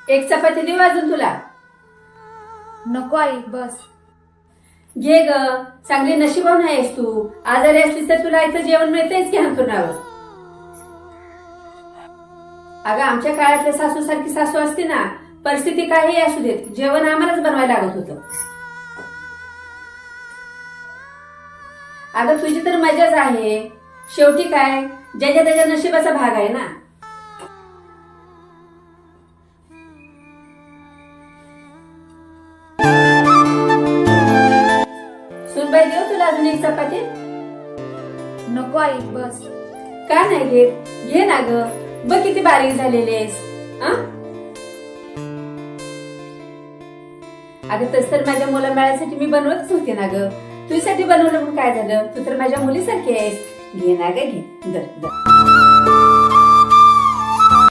एक चपाती देऊ अजून तुला? नको आई, बस. घे ग, चांगली नशिबान आहेस तू. आजारी असलीस तर तुला इथं जेवण मिळतंयच की अंथरुणावर. अगं आमच्या काळातल्या सासू सारखी सासू असते ना, परिस्थिती काही असू देत, जेवण आम्हालाच बनवायला लागत होतं. अगं तुझी तर मजाच आहे. शेवटी काय, ज्याच्या त्याच्या नशिबाचा भाग आहे ना. सुनबाई देऊ तुला अजून एक चपाती? नको आई, बस. का नाही घेत? घे ना ग, बघ किती बारीक झालेलीस. अगं तस तर माझ्या मुलाबाळासाठी मी बनवतच होते ना ग. तुझ्यासाठी बनवलं पण काय झालं, तू तर माझ्या मुलीसारखी आहेस. घे ना ग, घे. दर दर.